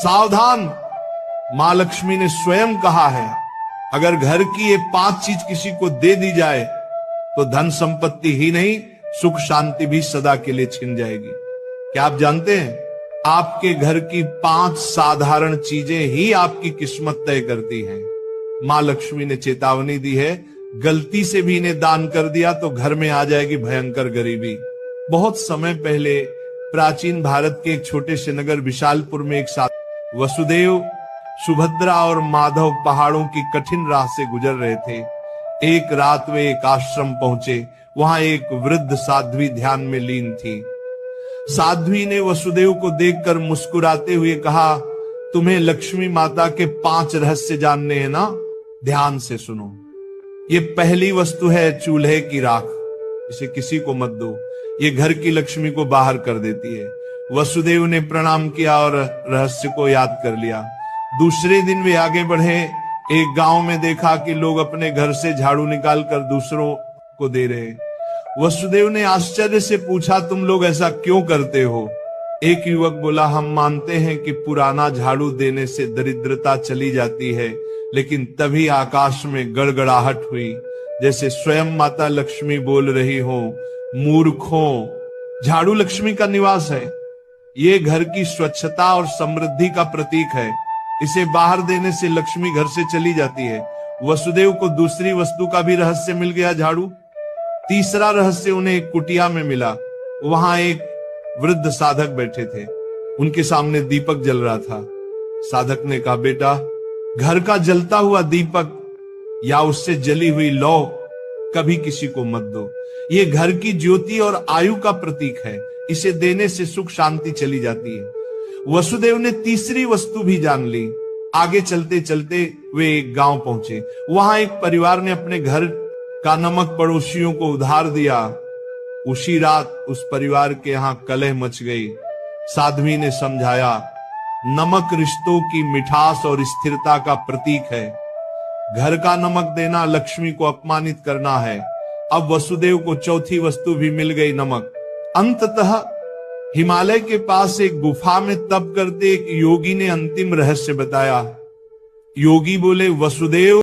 सावधान, मां लक्ष्मी ने स्वयं कहा है, अगर घर की ये 5 चीज किसी को दे दी जाए तो धन संपत्ति ही नहीं, सुख शांति भी सदा के लिए छिन जाएगी। क्या आप जानते हैं, आपके घर की 5 साधारण चीजें ही आपकी किस्मत तय करती हैं। मां लक्ष्मी ने चेतावनी दी है, गलती से भी इन्हें दान कर दिया तो घर में आ जाएगी भयंकर गरीबी। बहुत समय पहले प्राचीन भारत के एक छोटे से नगर विशालपुर में एक साथ वसुदेव, सुभद्रा और माधव पहाड़ों की कठिन राह से गुजर रहे थे। एक रात वे एक आश्रम पहुंचे। वहां एक वृद्ध साध्वी ध्यान में लीन थी। साध्वी ने वसुदेव को देखकर मुस्कुराते हुए कहा, तुम्हें लक्ष्मी माता के 5 रहस्य जानने हैं ना? ध्यान से सुनो। ये पहली वस्तु है चूल्हे की राख, इसे किसी को मत दो, ये घर की लक्ष्मी को बाहर कर देती है। वसुदेव ने प्रणाम किया और रहस्य को याद कर लिया। दूसरे दिन वे आगे बढ़े। एक गांव में देखा कि लोग अपने घर से झाड़ू निकालकर दूसरों को दे रहे। वसुदेव ने आश्चर्य से पूछा, तुम लोग ऐसा क्यों करते हो? एक युवक बोला, हम मानते हैं कि पुराना झाड़ू देने से दरिद्रता चली जाती है। लेकिन तभी आकाश में गड़गड़ाहट हुई, जैसे स्वयं माता लक्ष्मी बोल रही हो, मूर्खों, झाड़ू लक्ष्मी का निवास है। ये घर की स्वच्छता और समृद्धि का प्रतीक है। इसे बाहर देने से लक्ष्मी घर से चली जाती है। वसुदेव को दूसरी वस्तु का भी रहस्य मिल गया, झाड़ू। तीसरा रहस्य उन्हें एक कुटिया में मिला। वहां एक वृद्ध साधक बैठे थे। उनके सामने दीपक जल रहा था। साधक ने कहा, बेटा, घर का जलता हुआ दीपक या उससे जली हुई लौ कभी किसी को मत दो। ये घर की ज्योति और आयु का प्रतीक है। इसे देने से सुख शांति चली जाती है। वसुदेव ने तीसरी वस्तु भी जान ली। आगे चलते चलते वे एक गांव पहुंचे। वहां एक परिवार ने अपने घर का नमक पड़ोसियों को उधार दिया। उसी रात उस परिवार के यहां कलह मच गई। साध्वी ने समझाया, नमक रिश्तों की मिठास और स्थिरता का प्रतीक है। घर का नमक देना लक्ष्मी को अपमानित करना है। अब वसुदेव को चौथी वस्तु भी मिल गई, नमक। अंततः हिमालय के पास एक गुफा में तप करते एक योगी ने अंतिम रहस्य बताया। योगी बोले, वसुदेव,